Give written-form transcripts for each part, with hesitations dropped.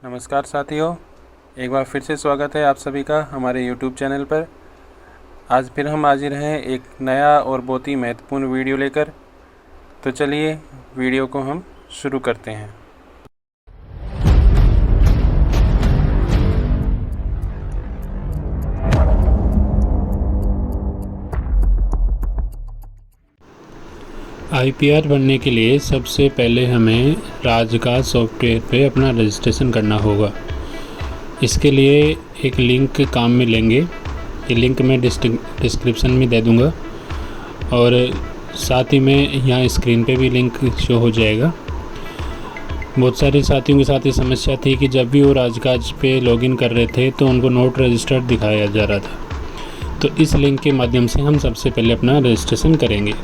नमस्कार साथियों, एक बार फिर से स्वागत है आप सभी का हमारे YouTube चैनल पर। आज फिर हम हाजिर हैं एक नया और बहुत ही महत्वपूर्ण वीडियो लेकर। तो चलिए वीडियो को हम शुरू करते हैं। IPR बनने के लिए सबसे पहले हमें राजकाज सॉफ्टवेयर पे अपना रजिस्ट्रेशन करना होगा। इसके लिए एक लिंक काम में लेंगे, ये लिंक मैं डिस्क्रिप्शन में दे दूंगा और साथ ही में यहाँ स्क्रीन पे भी लिंक शो हो जाएगा। बहुत सारे साथियों के साथ ये समस्या थी कि जब भी वो राजकाज पे लॉगिन कर रहे थे तो उनको नॉट रजिस्टर्ड दिखाया जा रहा था। तो इस लिंक के माध्यम से हम सबसे पहले अपना रजिस्ट्रेशन करेंगे।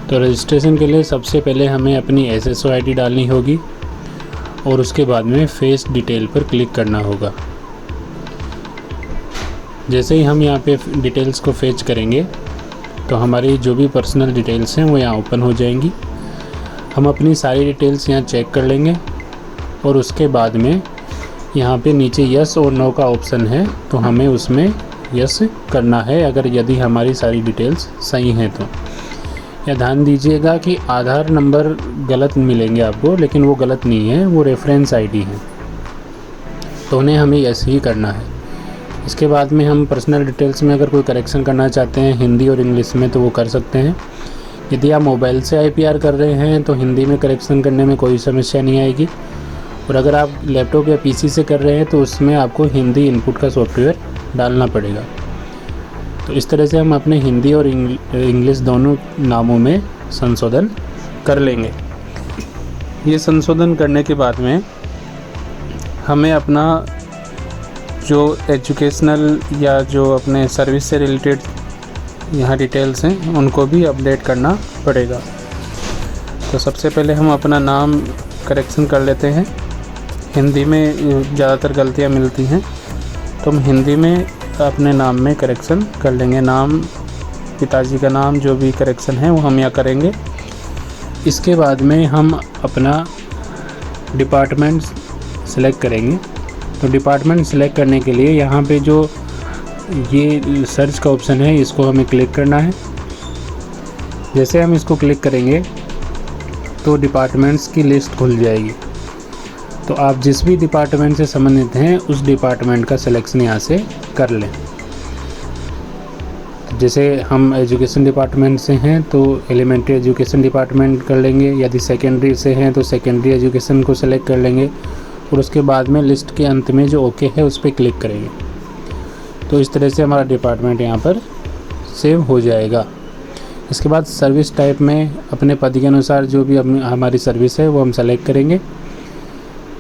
तो रजिस्ट्रेशन के लिए सबसे पहले हमें अपनी SSO ID डालनी होगी और उसके बाद में फेस डिटेल पर क्लिक करना होगा। जैसे ही हम यहाँ पे डिटेल्स को फेच करेंगे तो हमारी जो भी पर्सनल डिटेल्स हैं वो यहाँ ओपन हो जाएंगी। हम अपनी सारी डिटेल्स यहाँ चेक कर लेंगे और उसके बाद में यहाँ पे नीचे यस और नो का ऑप्शन है, तो हमें उसमें यस करना है अगर यदि हमारी सारी डिटेल्स सही हैं तो। या ध्यान दीजिएगा कि आधार नंबर गलत मिलेंगे आपको, लेकिन वो गलत नहीं है, वो रेफरेंस ID है, तो उन्हें हमें यस ही करना है। इसके बाद में हम पर्सनल डिटेल्स में अगर कोई करेक्शन करना चाहते हैं हिंदी और इंग्लिश में तो वो कर सकते हैं। यदि आप मोबाइल से IPR कर रहे हैं तो हिंदी में करेक्शन करने में कोई समस्या नहीं आएगी, और अगर आप लैपटॉप या PC से कर रहे हैं तो उसमें आपको हिंदी इनपुट का सॉफ्टवेयर डालना पड़ेगा। तो इस तरह से हम अपने हिंदी और इंग्लिश दोनों नामों में संशोधन कर लेंगे। ये संशोधन करने के बाद में हमें अपना जो एजुकेशनल या जो अपने सर्विस से रिलेटेड यहाँ डिटेल्स हैं उनको भी अपडेट करना पड़ेगा। तो सबसे पहले हम अपना नाम करेक्शन कर लेते हैं। हिंदी में ज़्यादातर गलतियाँ मिलती हैं, तो हम हिंदी में अपने नाम में करेक्शन कर लेंगे। नाम, पिताजी का नाम, जो भी करेक्शन है वो हम यहाँ करेंगे। इसके बाद में हम अपना डिपार्टमेंट सेलेक्ट करेंगे। तो डिपार्टमेंट सेलेक्ट करने के लिए यहाँ पे जो ये सर्च का ऑप्शन है इसको हमें क्लिक करना है। जैसे हम इसको क्लिक करेंगे तो डिपार्टमेंट्स की लिस्ट खुल जाएगी। तो आप जिस भी डिपार्टमेंट से संबंधित हैं उस डिपार्टमेंट का सिलेक्शन यहाँ से कर लें। जैसे हम एजुकेशन डिपार्टमेंट से हैं तो एलिमेंट्री एजुकेशन डिपार्टमेंट कर लेंगे, यदि सेकेंडरी से हैं तो सेकेंडरी एजुकेशन को सेलेक्ट कर लेंगे और उसके बाद में लिस्ट के अंत में जो ओके है उस पर क्लिक करेंगे। तो इस तरह से हमारा डिपार्टमेंट यहाँ पर सेव हो जाएगा। इसके बाद सर्विस टाइप में अपने पद के अनुसार जो भी हमारी सर्विस है वो हम सेलेक्ट करेंगे।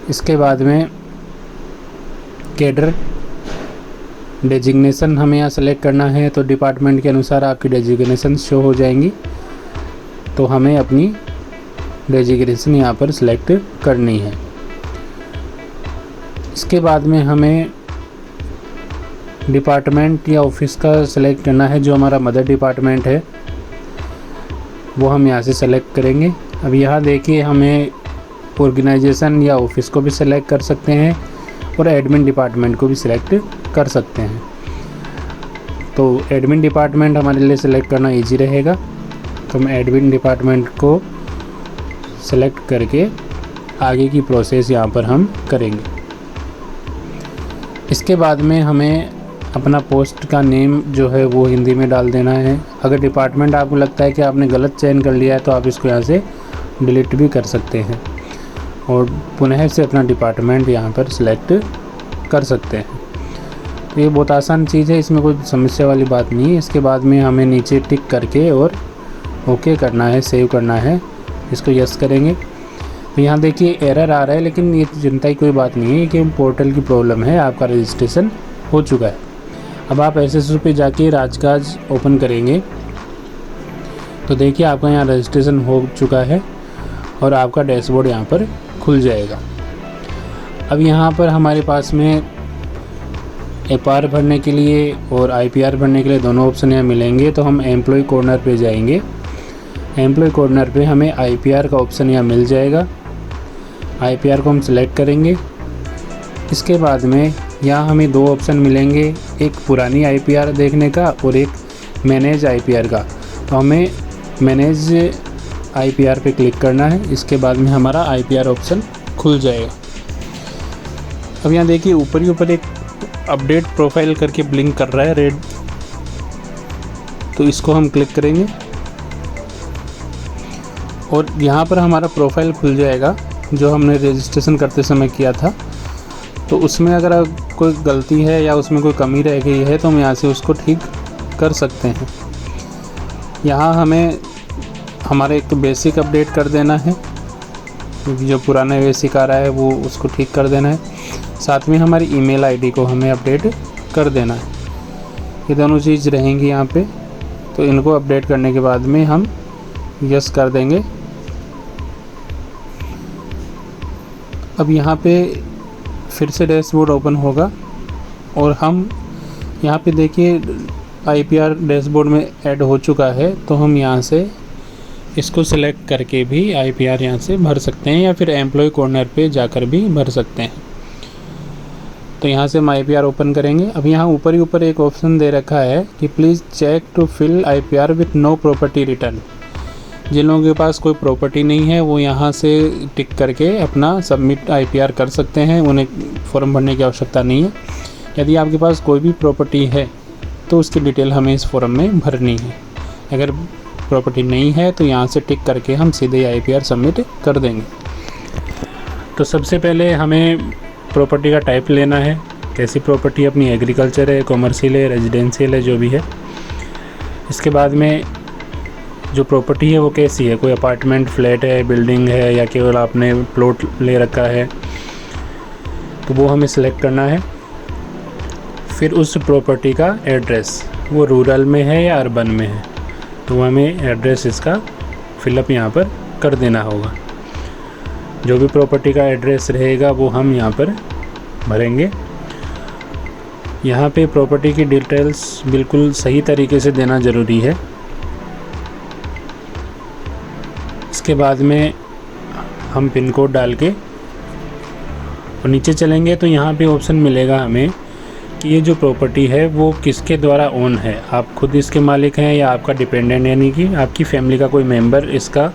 इसके बाद में कैडर डेजिग्नेशन हमें यहाँ सेलेक्ट करना है। तो डिपार्टमेंट के अनुसार आपकी डेजिग्नेशन शो हो जाएंगी, तो हमें अपनी डेजिग्नेशन यहाँ पर सिलेक्ट करनी है। इसके बाद में हमें डिपार्टमेंट या ऑफिस का सिलेक्ट करना है। जो हमारा मदर डिपार्टमेंट है वो हम यहाँ से सेलेक्ट करेंगे। अब यहाँ देखिए हमें ऑर्गेनाइजेशन या ऑफिस को भी सिलेक्ट कर सकते हैं और एडमिन डिपार्टमेंट को भी सिलेक्ट कर सकते हैं। तो एडमिन डिपार्टमेंट हमारे लिए सिलेक्ट करना इजी रहेगा, तो हम एडमिन डिपार्टमेंट को सिलेक्ट करके आगे की प्रोसेस यहाँ पर हम करेंगे। इसके बाद में हमें अपना पोस्ट का नेम जो है वो हिंदी में डाल देना है। अगर डिपार्टमेंट आपको लगता है कि आपने गलत चयन कर लिया है तो आप इसको यहाँ से डिलीट भी कर सकते हैं और पुनः से अपना डिपार्टमेंट यहाँ पर सिलेक्ट कर सकते हैं। तो ये बहुत आसान चीज़ है, इसमें कोई समस्या वाली बात नहीं है। इसके बाद में हमें नीचे टिक करके और ओके करना है, सेव करना है, इसको यस करेंगे। तो यहाँ देखिए एरर आ रहा है, लेकिन ये चिंता की कोई बात नहीं है कि पोर्टल की प्रॉब्लम है, आपका रजिस्ट्रेशन हो चुका है। अब आप SSO पे जाके राजकाज ओपन करेंगे तो देखिए आपका यहाँ रजिस्ट्रेशन हो चुका है और आपका डैशबोर्ड यहाँ पर खुल जाएगा। अब यहाँ पर हमारे पास में FR भरने के लिए और IPR भरने के लिए दोनों ऑप्शन यहाँ मिलेंगे। तो हम एम्प्लॉय कॉर्नर पे जाएंगे। एम्प्लॉय कॉर्नर पे हमें IPR का ऑप्शन यहाँ मिल जाएगा। IPR को हम सिलेक्ट करेंगे इसके बाद में यहाँ हमें दो ऑप्शन मिलेंगे, एक पुरानी IPR देखने का और एक मैनेज IPR का। तो हमें मैनेज IPR पे क्लिक करना है। इसके बाद में हमारा IPR ऑप्शन खुल जाएगा। अब यहाँ देखिए ऊपर ही ऊपर एक अपडेट प्रोफाइल करके ब्लिंक कर रहा है रेड, तो इसको हम क्लिक करेंगे और यहाँ पर हमारा प्रोफाइल खुल जाएगा जो हमने रजिस्ट्रेशन करते समय किया था। तो उसमें अगर कोई गलती है या उसमें कोई कमी रह गई है तो हम यहाँ से उसको ठीक कर सकते हैं। यहाँ हमें हमारा एक तो बेसिक अपडेट कर देना है, क्योंकि जो पुराना बेसिक आ रहा है वो उसको ठीक कर देना है। साथ में हमारी ईमेल आईडी को हमें अपडेट कर देना है। ये दोनों चीज़ रहेंगी यहाँ पे। तो इनको अपडेट करने के बाद में हम यस कर देंगे। अब यहाँ पे फिर से डैशबोर्ड ओपन होगा और हम यहाँ पे देखिए IPR डैशबोर्ड में ऐड हो चुका है। तो हम यहाँ से इसको सिलेक्ट करके भी IPR यहाँ से भर सकते हैं या फिर एम्प्लॉय कॉर्नर पे जाकर भी भर सकते हैं। तो यहाँ से हम IPR ओपन करेंगे। अब यहाँ ऊपर ही ऊपर एक ऑप्शन दे रखा है कि please check to fill IPR with no property return. जिन लोगों के पास कोई प्रॉपर्टी नहीं है वो यहाँ से टिक करके अपना सबमिट IPR कर सकते हैं, उन्हें फॉर्म भरने की आवश्यकता नहीं है। यदि आपके पास कोई भी प्रॉपर्टी है तो उसकी डिटेल हमें इस फॉर्म में भरनी है। अगर प्रॉपर्टी नहीं है तो यहाँ से टिक करके हम सीधे IPR सबमिट कर देंगे। तो सबसे पहले हमें प्रॉपर्टी का टाइप लेना है, कैसी प्रॉपर्टी अपनी, एग्रीकल्चर है, कॉमर्शियल है, रेजिडेंशियल है, जो भी है। इसके बाद में जो प्रॉपर्टी है वो कैसी है, कोई अपार्टमेंट, फ्लैट है, बिल्डिंग है या केवल आपने प्लॉट ले रखा है, तो वो हमें सेलेक्ट करना है। फिर उस प्रॉपर्टी का एड्रेस, वो रूरल में है या अर्बन में है, तो हमें एड्रेस इसका फिलअप यहाँ पर कर देना होगा। जो भी प्रॉपर्टी का एड्रेस रहेगा वो हम यहाँ पर भरेंगे। यहाँ पे प्रॉपर्टी की डिटेल्स बिल्कुल सही तरीके से देना ज़रूरी है। इसके बाद में हम पिन कोड डाल के और नीचे चलेंगे तो यहाँ पे ऑप्शन मिलेगा हमें कि ये जो प्रॉपर्टी है वो किसके द्वारा ओन है। आप खुद इसके मालिक हैं या आपका डिपेंडेंट, यानी कि आपकी फैमिली का कोई मेंबर इसका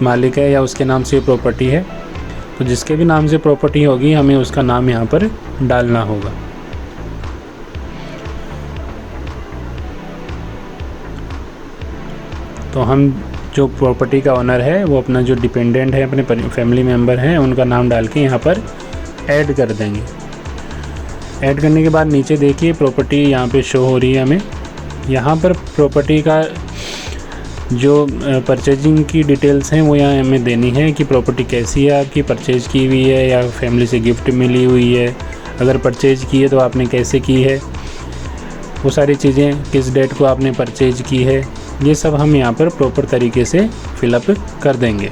मालिक है या उसके नाम से ये प्रॉपर्टी है। तो जिसके भी नाम से प्रॉपर्टी होगी हमें उसका नाम यहाँ पर डालना होगा। तो हम जो प्रॉपर्टी का ओनर है वो अपना जो डिपेंडेंट है, अपने फैमिली मेम्बर हैं, उनका नाम डाल के यहाँ पर ऐड कर देंगे। ऐड करने के बाद नीचे देखिए प्रॉपर्टी यहाँ पे शो हो रही है हमें। यहाँ पर प्रॉपर्टी का जो परचेजिंग की डिटेल्स हैं वो यहाँ हमें देनी है कि प्रॉपर्टी कैसी है, आपकी परचेज की हुई है या फैमिली से गिफ्ट मिली हुई है, अगर परचेज की है तो आपने कैसे की है, वो सारी चीज़ें, किस डेट को आपने परचेज की है, ये सब हम यहाँ पर प्रॉपर तरीके से फिलअप कर देंगे।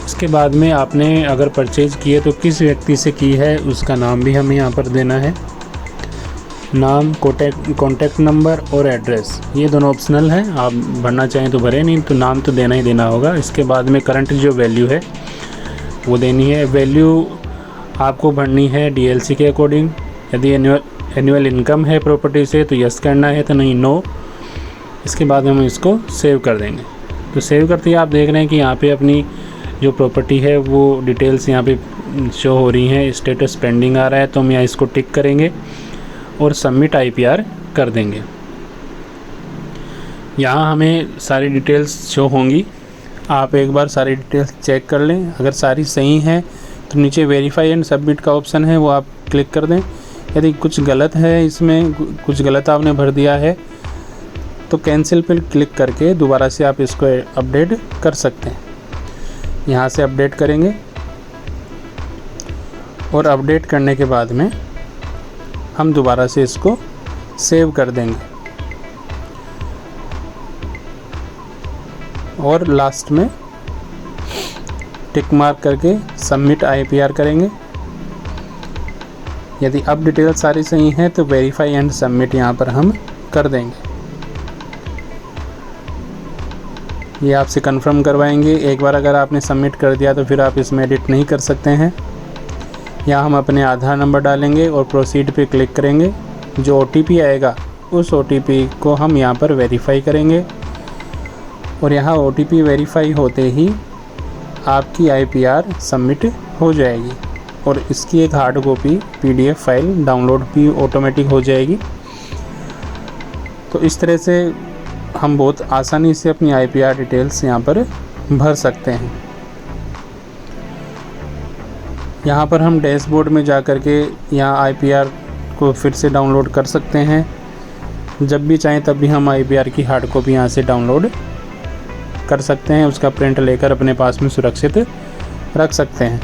इसके बाद में आपने अगर परचेज की है तो किस व्यक्ति से की है उसका नाम भी हमें यहाँ पर देना है। नाम, कॉन्टैक्ट नंबर और एड्रेस, ये दोनों ऑप्शनल हैं, आप भरना चाहें तो भरें, नहीं तो नाम तो देना ही देना होगा। इसके बाद में करंट जो वैल्यू है वो देनी है। वैल्यू आपको भरनी है DLC के अकॉर्डिंग। यदि एनुअल इनकम है प्रॉपर्टी से तो यस करना है, तो नहीं नो। इसके बाद हम इसको सेव कर देंगे। तो सेव करते ही आप देख रहे हैं कि यहाँ पे अपनी जो प्रॉपर्टी है वो डिटेल्स यहाँ पे शो हो रही हैं। स्टेटस पेंडिंग आ रहा है तो हम यहाँ इसको टिक करेंगे और सबमिट IPR कर देंगे। यहाँ हमें सारी डिटेल्स शो होंगी। आप एक बार सारी डिटेल्स चेक कर लें। अगर सारी सही हैं तो नीचे वेरीफाई एंड सबमिट का ऑप्शन है, वो आप क्लिक कर दें। यदि कुछ गलत है, इसमें कुछ गलत आपने भर दिया है तो कैंसिल पर क्लिक करके दोबारा से आप इसको अपडेट कर सकते हैं। यहाँ से अपडेट करेंगे और अपडेट करने के बाद में हम दोबारा से इसको सेव कर देंगे और लास्ट में टिक मार्क करके सबमिट IPR करेंगे। यदि अब डिटेल सारी सही हैं तो वेरीफाई एंड सबमिट यहाँ पर हम कर देंगे। ये आपसे कंफर्म करवाएंगे। एक बार अगर आपने सबमिट कर दिया तो फिर आप इसमें एडिट नहीं कर सकते हैं। यहाँ हम अपने आधार नंबर डालेंगे और प्रोसीड पे क्लिक करेंगे। जो OTP आएगा उस OTP को हम यहाँ पर वेरीफाई करेंगे और यहाँ OTP वेरीफाई होते ही आपकी IPR सबमिट हो जाएगी और इसकी एक hard copy PDF file download भी ऑटोमेटिक हो जाएगी। तो इस तरह से हम बहुत आसानी से अपनी IPR डिटेल्स यहाँ पर भर सकते हैं। यहाँ पर हम डैशबोर्ड में जा कर के यहाँ IPR को फिर से डाउनलोड कर सकते हैं। जब भी चाहें तब भी हम IPR की हार्ड कॉपी यहाँ से डाउनलोड कर सकते हैं, उसका प्रिंट लेकर अपने पास में सुरक्षित रख सकते हैं।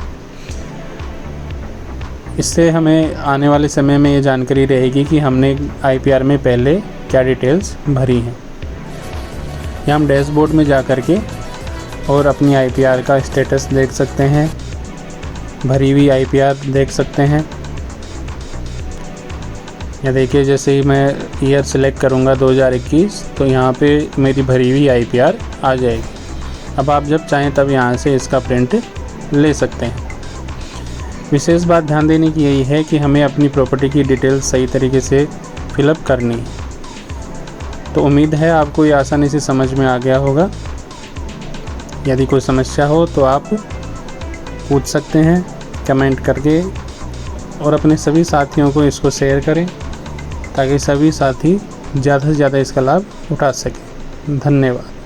इससे हमें आने वाले समय में ये जानकारी रहेगी कि हमने IPR में पहले क्या डिटेल्स भरी हैं। यहाँ हम डैशबोर्ड में जा कर के और अपनी IPR का स्टेटस देख सकते हैं, भरी हुई IPR देख सकते हैं। या देखिए, जैसे ही मैं ईयर सेलेक्ट करूँगा 2021 तो यहाँ पे मेरी भरी हुई IPR आ जाएगी। अब आप जब चाहें तब यहाँ से इसका प्रिंट ले सकते हैं। विशेष बात ध्यान देने की यही है कि हमें अपनी प्रॉपर्टी की डिटेल्स सही तरीके से फिलअप करनी है। तो उम्मीद है आपको ये आसानी से समझ में आ गया होगा। यदि कोई समस्या हो तो आप पूछ सकते हैं कमेंट करके और अपने सभी साथियों को इसको शेयर करें ताकि सभी साथी ज़्यादा से ज़्यादा इसका लाभ उठा सकें। धन्यवाद।